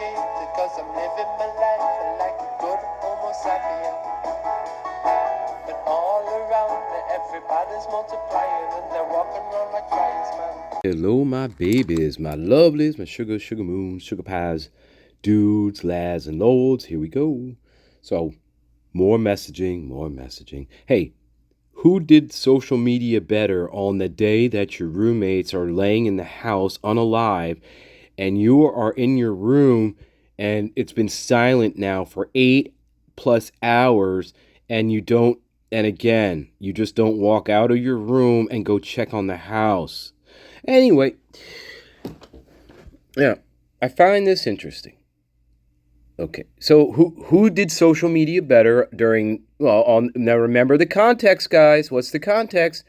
sophisticated, cause I'm living my life like a good homo sapien. But all around me, everybody's multiplying, and they're walking around like giants, man. Hello, my babies, my lovelies, my sugar moons, sugar pies, dudes, lads, and lords. Here we go. So, more messaging. Hey, who did social media better on the day that your roommates are laying in the house unalive and you are in your room and it's been silent now for 8+ hours and you just don't walk out of your room and go check on the house? Anyway, yeah, I find this interesting. Okay, so who did social media better during, now remember the context, guys. What's the context?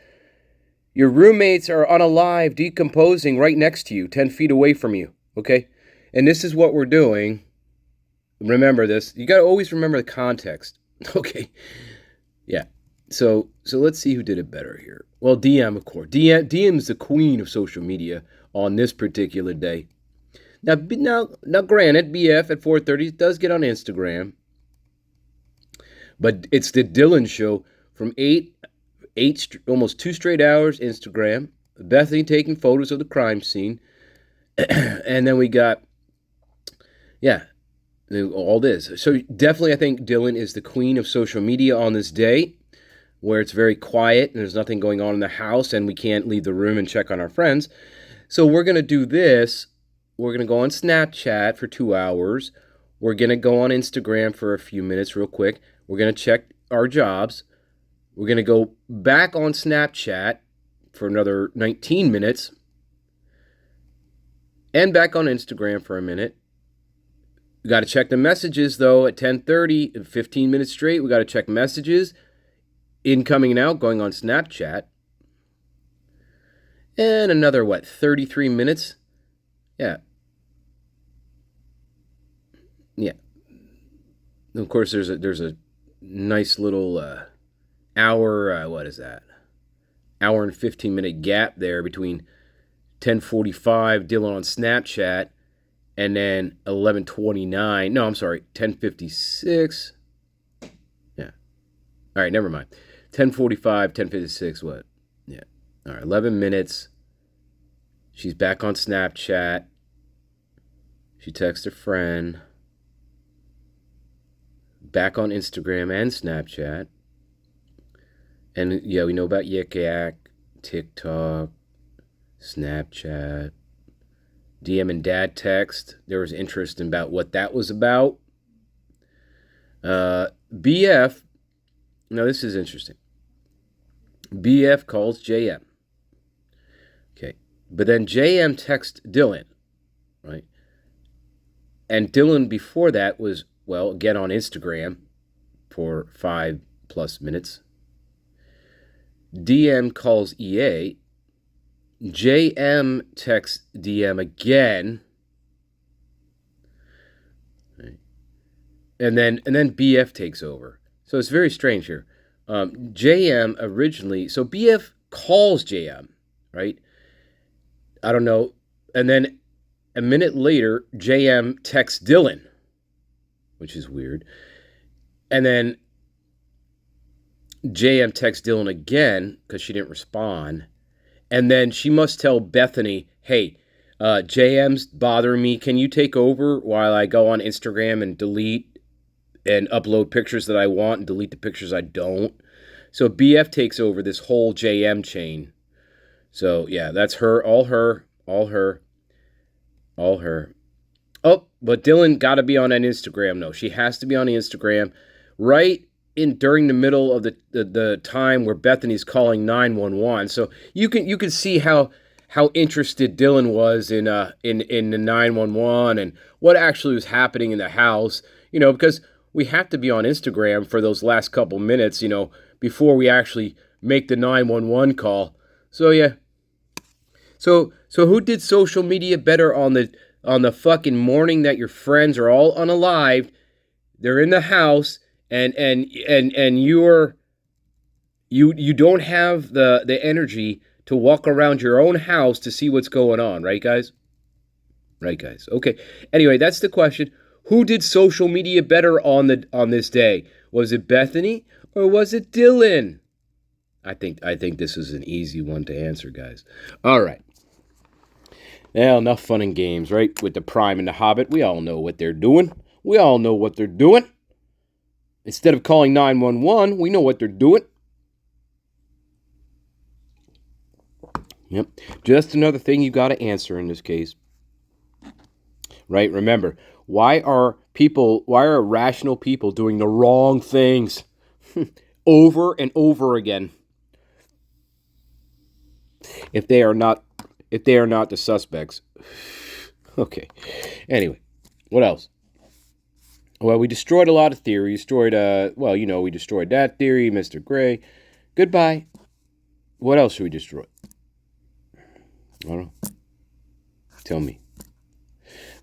Your roommates are unalive, decomposing right next to you, 10 feet away from you, okay? And this is what we're doing. Remember this. You got to always remember the context, okay? Yeah, so let's see who did it better here. Well, DM, of course. DM is the queen of social media on this particular day. Now, granted, BF at 4:30 does get on Instagram, but it's the Dylan show from almost 2 straight hours Instagram. Bethany taking photos of the crime scene, and then we got, all this. So definitely, I think Dylan is the queen of social media on this day, where it's very quiet and there's nothing going on in the house, and we can't leave the room and check on our friends. So we're gonna do this. We're going to go on Snapchat for 2 hours. We're going to go on Instagram for a few minutes real quick. We're going to check our jobs. We're going to go back on Snapchat for another 19 minutes. And back on Instagram for a minute. We got to check the messages, though, at 10:30, 15 minutes straight. We got to check messages, incoming and outgoing on Snapchat. And another, 33 minutes? Yeah. Of course, there's a nice little hour. What is that? Hour and 15-minute gap there between 10:45 Dylan on Snapchat and then 11:29. No, I'm sorry, 10:56. Yeah. All right, never mind. 10:45, 10:56. What? Yeah. All right, 11 minutes. She's back on Snapchat. She texts a friend. Back on Instagram and Snapchat. And yeah, we know about Yik Yak, TikTok, Snapchat, DM and Dad text. There was interest in about what that was about. BF, now this is interesting. BF calls JM. Okay, but then JM texts Dylan, right? And Dylan before that was, get on Instagram for 5+ minutes. DM calls EA. JM texts DM again. Right. And then BF takes over. So it's very strange here. JM originally, so BF calls JM, right? I don't know. And then a minute later, JM texts Dylan, which is weird. And then JM texts Dylan again because she didn't respond. And then she must tell Bethany, hey, JM's bothering me. Can you take over while I go on Instagram and delete and upload pictures that I want and delete the pictures I don't? So BF takes over this whole JM chain. So, yeah, that's her, all her. Oh, but Dylan got to be on an Instagram, though. She has to be on the Instagram right during the middle of the time where Bethany's calling 911. So you can see how interested Dylan was in the 911 and what actually was happening in the house. Because we have to be on Instagram for those last couple minutes, before we actually make the 911 call. So yeah. So who did social media better on the fucking morning that your friends are all unalived? They're in the house and you don't have the energy to walk around your own house to see what's going on, right, guys? Right, guys. Okay. Anyway, that's the question. Who did social media better on this day? Was it Bethany or was it Dylan? I think this is an easy one to answer, guys. All right. Now, enough fun and games, right? With the Prime and the Hobbit, we all know what they're doing. We all know what they're doing. Instead of calling 911, we know what they're doing. Yep. Just another thing you got to answer in this case. Right? Remember, why are rational people doing the wrong things over and over again? If they are not the suspects. Okay. Anyway, what else? Well, we destroyed a lot of theories. We destroyed that theory, Mr. Gray. Goodbye. What else should we destroy? I don't know. Tell me.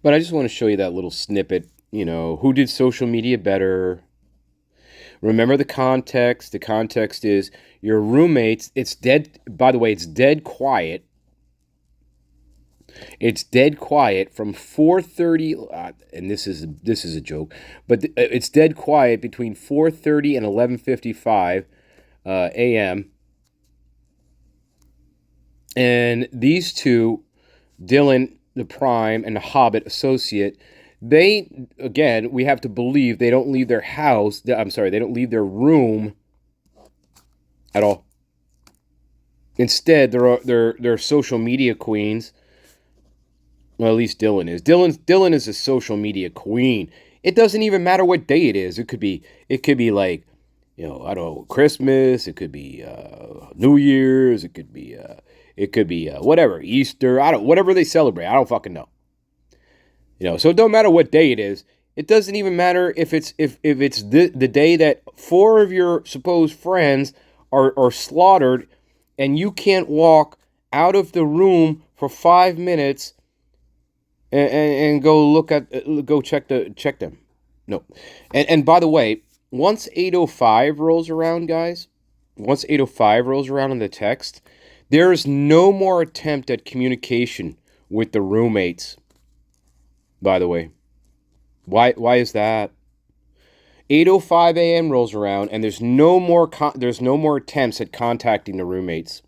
But I just want to show you that little snippet. Who did social media better? Remember the context. The context is your roommates. It's dead. By the way, it's dead quiet. It's dead quiet from 4:30, and this is a joke, but it's dead quiet between 4:30 and 11:55 a.m. And these two, Dylan, the Prime, and the Hobbit associate, we have to believe they don't leave their house. They don't leave their room at all. Instead, they're social media queens. Well, at least Dylan is. Dylan is a social media queen. It doesn't even matter what day it is. It could be like, I don't know, Christmas. It could be New Year's. It could be whatever, Easter. Whatever they celebrate. I don't fucking know. So it don't matter what day it is. It doesn't even matter if it's the day that 4 of your supposed friends are slaughtered, and you can't walk out of the room for 5 minutes and go check them. No. And by the way, once 8:05 rolls around, guys, once 8:05 rolls around in the text, there is no more attempt at communication with the roommates. By the way, why is that? 8:05 a.m. rolls around and there's no more attempts at contacting the roommates.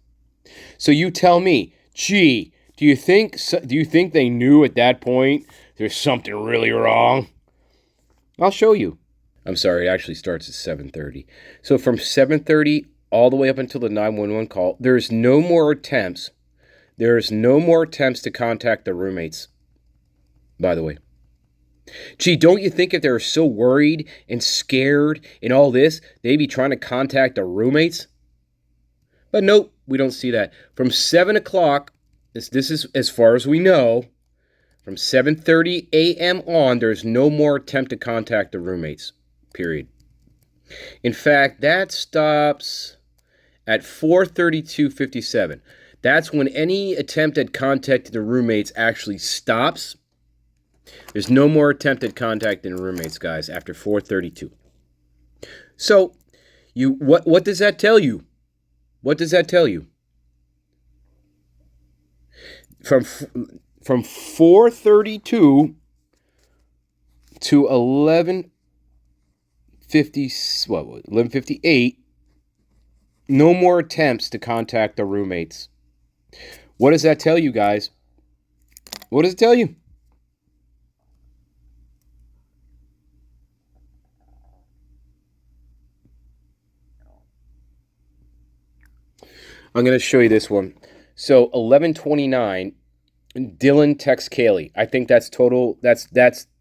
So you tell me, gee, do you think they knew at that point there's something really wrong? I'll show you. I'm sorry, it actually starts at 7:30. So from 7:30 all the way up until the 911 call, there's no more attempts. There's no more attempts to contact the roommates, by the way. Gee, don't you think if they're so worried and scared and all this, they'd be trying to contact the roommates? But nope, we don't see that. From 7 o'clock, this is as far as we know, from 7:30 a.m. on, there's no more attempt to contact the roommates, period. In fact, that stops at 4:32:57. That's when any attempt at contacting the roommates actually stops. There's no more attempt at contacting the roommates, guys, after 4:32. So, what does that tell you? What does that tell you? From 4:32 to 11:58, no more attempts to contact the roommates. What does that tell you, guys? What does it tell you? I'm going to show you this one. So 11:29, Dylan texts Kaylee. I think that's total. That's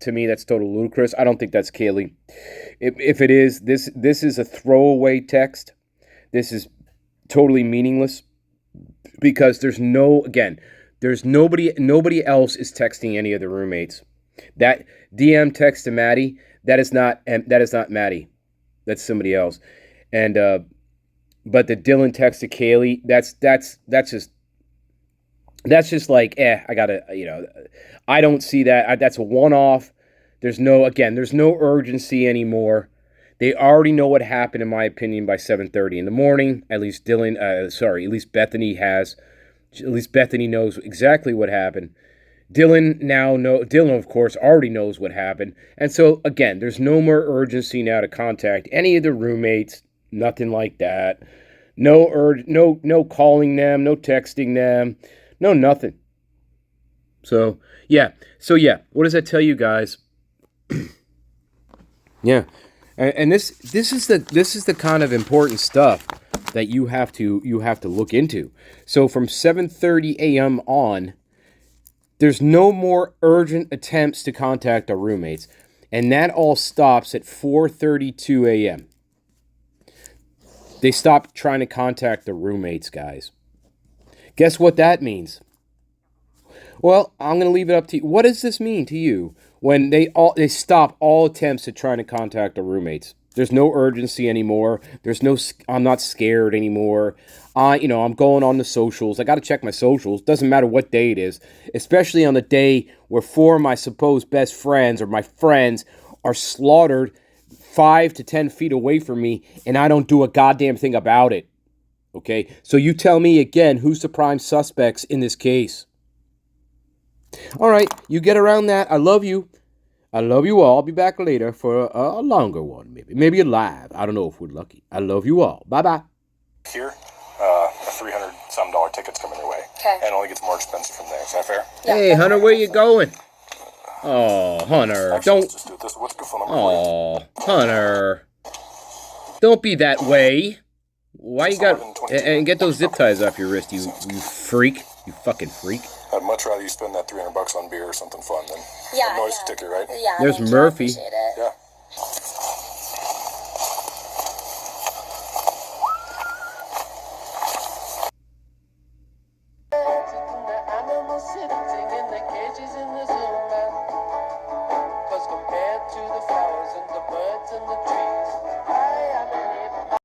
to me, that's total ludicrous. I don't think that's Kaylee. If it is, this is a throwaway text. This is totally meaningless because there's nobody else is texting any of the roommates. That DM text to Maddie, that is not Maddie. That's somebody else. And but the Dylan text to Kaylee, that's just like, I gotta, I don't see that. That's a one-off. There's no urgency anymore. They already know what happened, in my opinion, by 7:30 in the morning. At least Bethany has. At least Bethany knows exactly what happened. Dylan, of course, already knows what happened. And so, again, there's no more urgency now to contact any of the roommates. Nothing like that. No calling them, no texting them, no nothing. So, yeah. What does that tell you guys? Yeah. And this is the kind of important stuff that you have to look into. So from 7:30 a.m. on, there's no more urgent attempts to contact our roommates, and that all stops at 4:32 a.m. They stop trying to contact the roommates, guys. Guess what that means? Well, I'm going to leave it up to you. What does this mean to you when they stop all attempts at trying to contact the roommates? There's no urgency anymore. I'm not scared anymore. I'm going on the socials. I got to check my socials. Doesn't matter what day it is, especially on the day where 4 of my supposed best friends or my friends are slaughtered 5 to 10 feet away from me, and I don't do a goddamn thing about it. Okay? So you tell me again, who's the prime suspects in this case? All right, you get around that. I love you. I love you all. I'll be back later for a longer one, maybe a live. I don't know if we're lucky. I love you all. Bye-bye. Here, a $300-some ticket's coming your way. Okay. And it only gets more expensive from there. Is that fair? Yeah, Hey, Hunter, where you going? Oh, Hunter, Actually, let's just do it this. What's good phone number for you? Oh, Hunter. Don't be that way. Why you got... And get those zip ties off your wrist, you freak. You fucking freak. I'd much rather you spend that $300 on beer or something fun than a noise ticket, right? Yeah. There's thank you. Murphy. I appreciate it. Yeah. The animals sitting in the cages in the zoo, man. 'Cause compared to the flowers and the